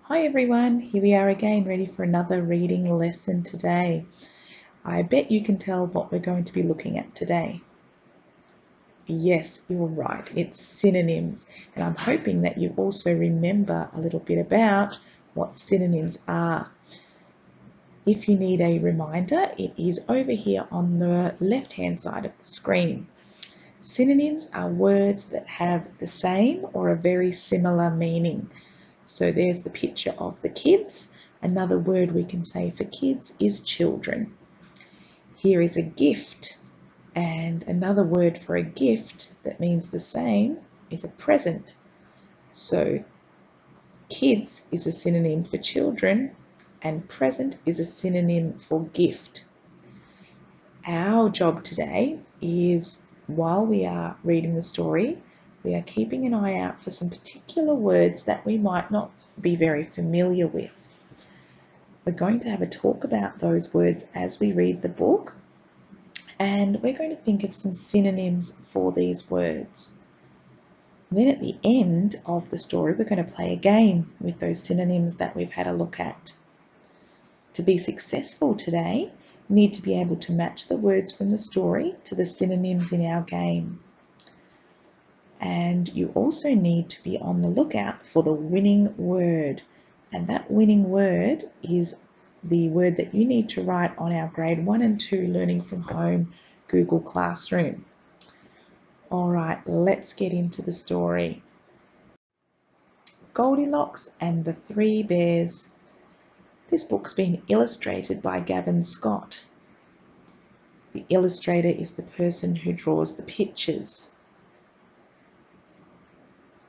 Hi everyone, here we are again, ready for another reading lesson today. I bet you can tell what we're going to be looking at today. Yes, you're right, it's synonyms, and I'm hoping that you also remember a little bit about what synonyms are. If you need a reminder, it is over here on the left-hand side of the screen. Synonyms are words that have the same or a very similar meaning. So there's the picture of the kids. Another word we can say for kids is children. Here is a gift, and another word for a gift that means the same is a present. So kids is a synonym for children, and present is a synonym for gift. Our job today is, while we are reading the story, we are keeping an eye out for some particular words that we might not be very familiar with. We're going to have a talk about those words as we read the book, and we're going to think of some synonyms for these words. And then at the end of the story, we're going to play a game with those synonyms that we've had a look at. To be successful today, you need to be able to match the words from the story to the synonyms in our game. And you also need to be on the lookout for the winning word. And that winning word is the word that you need to write on our grade 1 and 2 Learning from Home Google Classroom. All right, let's get into the story. Goldilocks and the Three Bears. This book's been illustrated by Gavin Scott. The illustrator is the person who draws the pictures.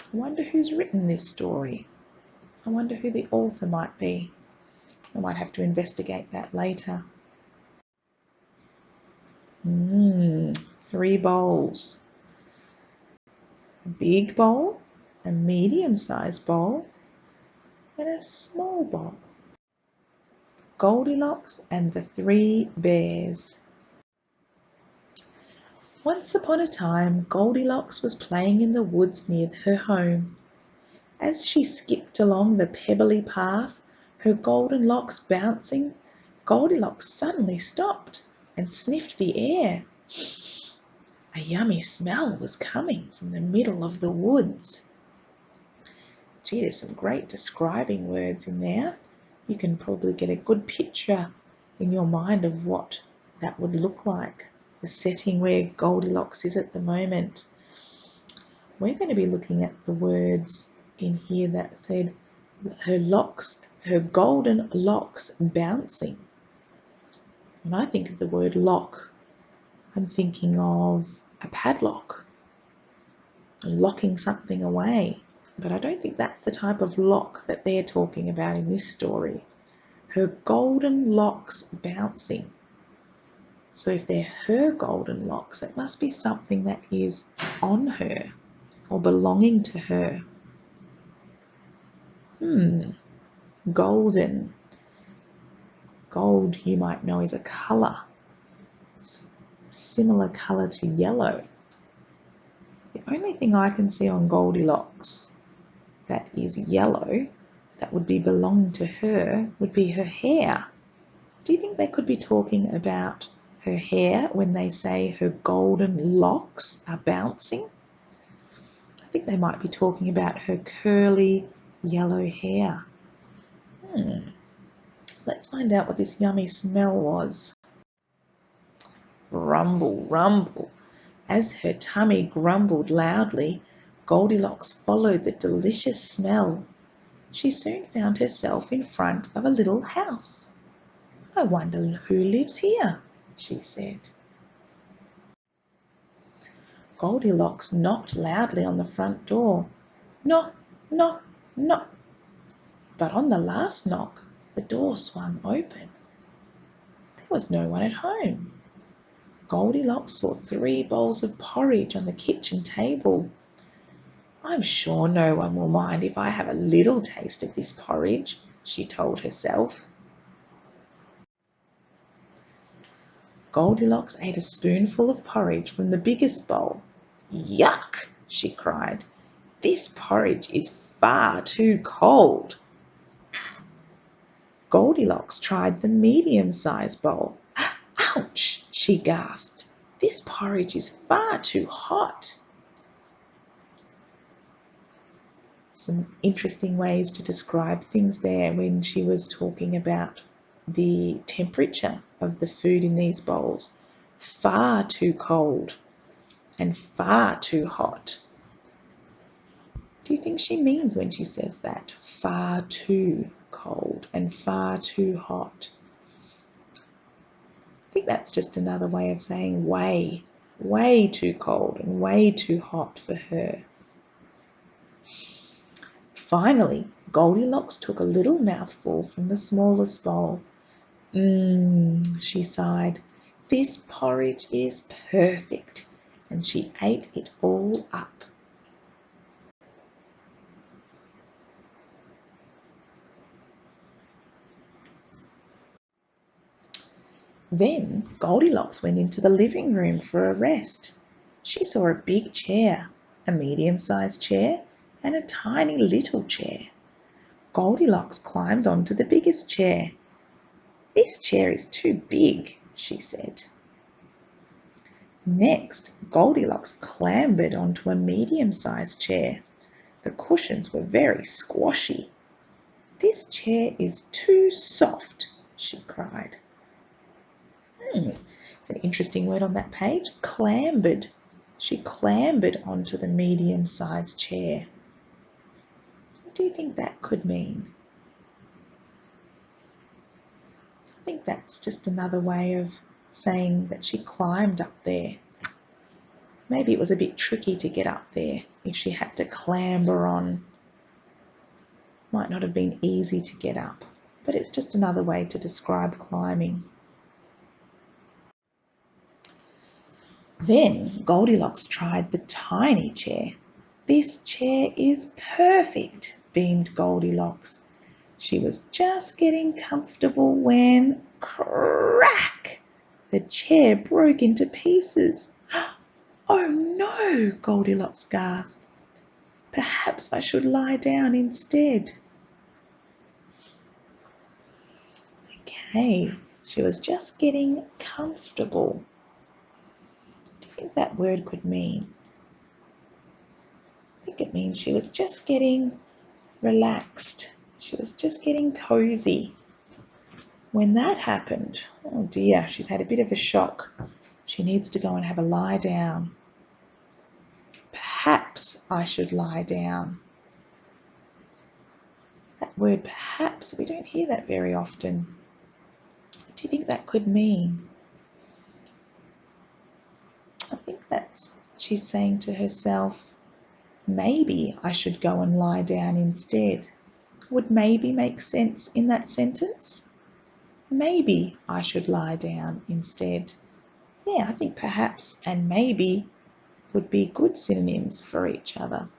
I wonder who's written this story. I wonder who the author might be. I might have to investigate that later. Three bowls. A big bowl, a medium-sized bowl, and a small bowl. Goldilocks and the Three Bears. Once upon a time, Goldilocks was playing in the woods near her home. As she skipped along the pebbly path, her golden locks bouncing, Goldilocks suddenly stopped and sniffed the air. A yummy smell was coming from the middle of the woods. Gee, there's some great describing words in there. You can probably get a good picture in your mind of what that would look like, the setting where Goldilocks is at the moment. We're going to be looking at the words in here that said her golden locks bouncing. When I think of the word lock, I'm thinking of a padlock, locking something away. But I don't think that's the type of lock that they're talking about in this story. Her golden locks bouncing. So if they're her golden locks, it must be something that is on her or belonging to her. Golden. Gold, you might know, is a colour. Similar colour to yellow. The only thing I can see on Goldilocks that is yellow, that would be belonging to her, would be her hair. Do you think they could be talking about her hair when they say her golden locks are bouncing? I think they might be talking about her curly yellow hair. Let's find out what this yummy smell was. Rumble, rumble. As her tummy grumbled loudly, Goldilocks followed the delicious smell. She soon found herself in front of a little house. I wonder who lives here, she said. Goldilocks knocked loudly on the front door. Knock, knock, knock. But on the last knock, the door swung open. There was no one at home. Goldilocks saw 3 bowls of porridge on the kitchen table. I'm sure no one will mind if I have a little taste of this porridge, she told herself. Goldilocks ate a spoonful of porridge from the biggest bowl. Yuck, she cried. This porridge is far too cold. Goldilocks tried the medium-sized bowl. Ouch, she gasped. This porridge is far too hot. Some interesting ways to describe things there when she was talking about the temperature of the food in these bowls. Far too cold and far too hot. Do you think she means when she says that? Far too cold and far too hot. I think that's just another way of saying way too cold and way too hot for her. Finally, Goldilocks took a little mouthful from the smallest bowl. She sighed. This porridge is perfect. And she ate it all up. Then Goldilocks went into the living room for a rest. She saw a big chair, a medium-sized chair, and a tiny little chair. Goldilocks climbed onto the biggest chair. This chair is too big, she said. Next, Goldilocks clambered onto a medium-sized chair. The cushions were very squashy. This chair is too soft, she cried. It's an interesting word on that page. Clambered. She clambered onto the medium-sized chair. What do you think that could mean? I think that's just another way of saying that she climbed up there. Maybe it was a bit tricky to get up there if she had to clamber on. Might not have been easy to get up, but it's just another way to describe climbing. Then Goldilocks tried the tiny chair. This chair is perfect, beamed Goldilocks. She was just getting comfortable when, crack! The chair broke into pieces. Oh no, Goldilocks gasped. Perhaps I should lie down instead. Okay, she was just getting comfortable. What do you think that word could mean? I think it means she was just getting relaxed. She was just getting cozy. When that happened, oh dear, she's had a bit of a shock. She needs to go and have a lie down. Perhaps I should lie down. That word perhaps, we don't hear that very often. What do you think that could mean? I think that's she's saying to herself, maybe I should go and lie down instead. Would maybe make sense in that sentence? Maybe I should lie down instead. Yeah, I think perhaps and maybe would be good synonyms for each other.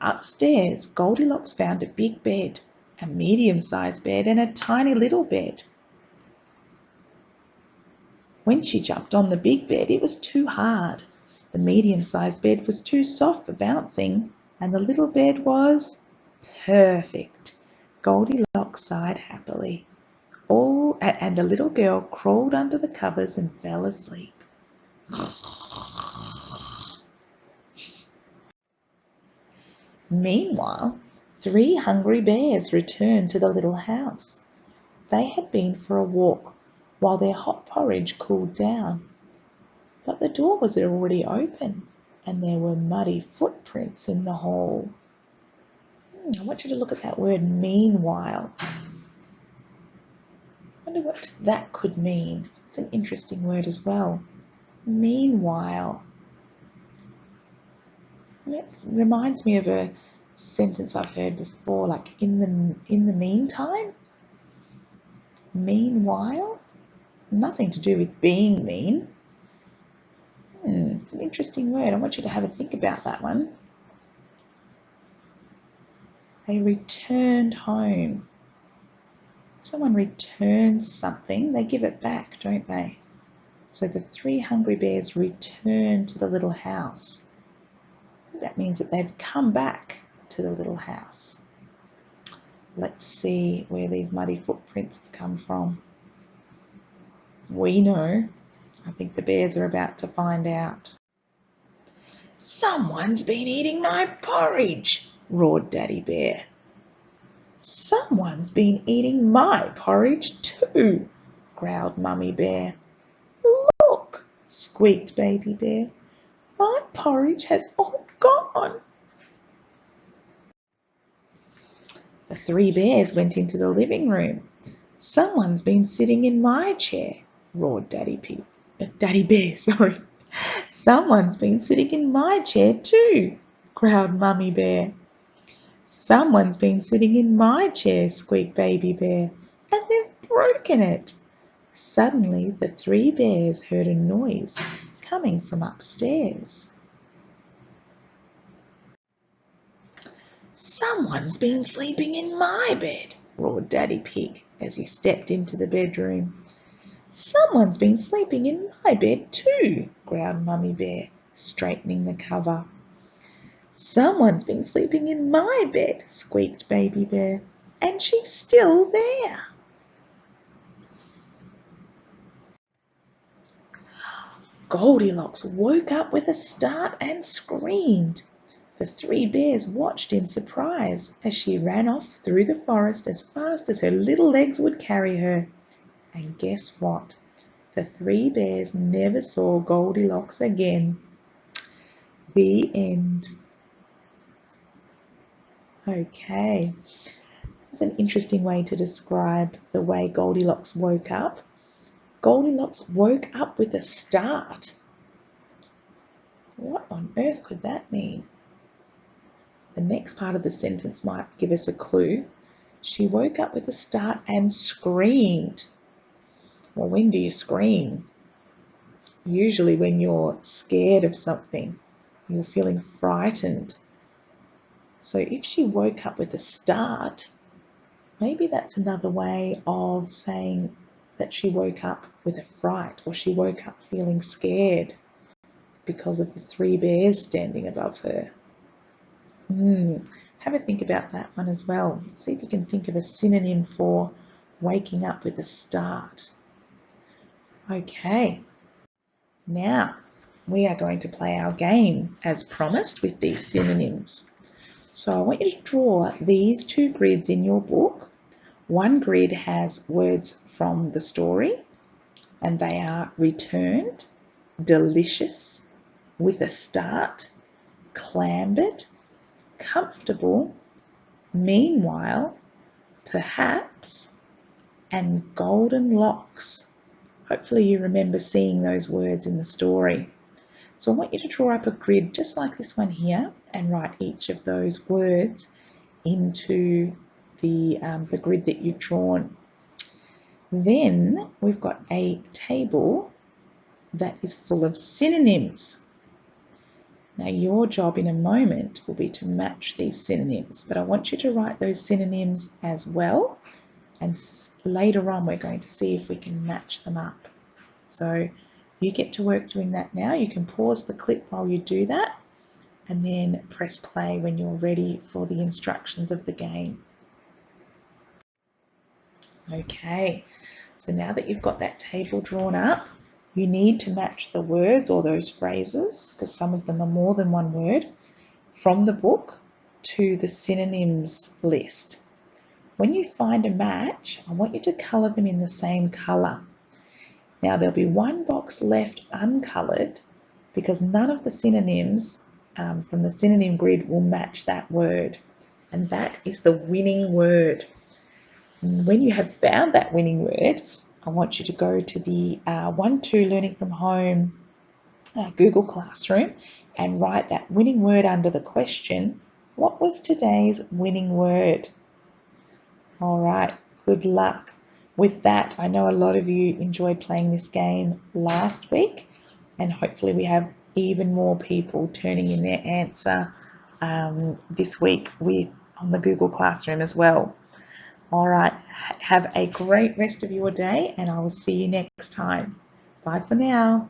Upstairs, Goldilocks found a big bed, a medium-sized bed and a tiny little bed. When she jumped on the big bed, it was too hard. The medium-sized bed was too soft for bouncing, and the little bed was perfect. Goldilocks sighed happily. And the little girl crawled under the covers and fell asleep. Meanwhile, 3 hungry bears returned to the little house. They had been for a walk while their hot porridge cooled down. But the door was already open and there were muddy footprints in the hall. I want you to look at that word meanwhile. I wonder what that could mean. It's an interesting word as well. Meanwhile. It reminds me of a sentence I've heard before, like in the meantime. Meanwhile, nothing to do with being mean. It's an interesting word. I want you to have a think about that one. They returned home. If someone returns something, they give it back, don't they? So the 3 hungry bears returned to the little house. That means that they've come back to the little house. Let's see where these muddy footprints have come from. We know. I think the bears are about to find out. Someone's been eating my porridge, roared Daddy Bear. Someone's been eating my porridge too, growled Mummy Bear. Look, squeaked Baby Bear. My porridge has all gone. The three bears went into the living room. Someone's been sitting in my chair, roared Daddy Bear, sorry. Someone's been sitting in my chair too, growled Mummy Bear. Someone's been sitting in my chair, squeaked Baby Bear, and they've broken it. Suddenly the three bears heard a noise coming from upstairs. Someone's been sleeping in my bed, roared Daddy Pig as he stepped into the bedroom. Someone's been sleeping in my bed too, growled Mummy Bear, straightening the cover. Someone's been sleeping in my bed, squeaked Baby Bear, and she's still there. Goldilocks woke up with a start and screamed. The three bears watched in surprise as she ran off through the forest as fast as her little legs would carry her. And guess what? The three bears never saw Goldilocks again. The end. Okay, that's an interesting way to describe the way Goldilocks woke up. Goldilocks woke up with a start. What on earth could that mean? The next part of the sentence might give us a clue. She woke up with a start and screamed. Well, when do you scream? Usually when you're scared of something, you're feeling frightened. So if she woke up with a start, maybe that's another way of saying that she woke up with a fright, or she woke up feeling scared because of the three bears standing above her. Have a think about that one as well. See if you can think of a synonym for waking up with a start. Okay, now we are going to play our game as promised with these synonyms. So I want you to draw these two grids in your book. One grid has words from the story, and they are returned, delicious, with a start, clambered, comfortable, meanwhile, perhaps, and golden locks. Hopefully you remember seeing those words in the story. So I want you to draw up a grid just like this one here and write each of those words into the grid that you've drawn. Then we've got a table that is full of synonyms. Now your job in a moment will be to match these synonyms, but I want you to write those synonyms as well, and later on we're going to see if we can match them up. So you get to work doing that now. You can pause the clip while you do that and then press play when you're ready for the instructions of the game. Okay, so now that you've got that table drawn up, you need to match the words or those phrases, because some of them are more than one word, from the book to the synonyms list. When you find a match, I want you to colour them in the same colour. Now there'll be one box left uncoloured because none of the synonyms from the synonym grid will match that word, and that is the winning word. When you have found that winning word, I want you to go to the 1-2 Learning from Home Google Classroom and write that winning word under the question, what was today's winning word? All right, good luck. With that, I know a lot of you enjoyed playing this game last week, and hopefully we have even more people turning in their answer this week on the Google Classroom as well. All right, have a great rest of your day, and I will see you next time. Bye for now.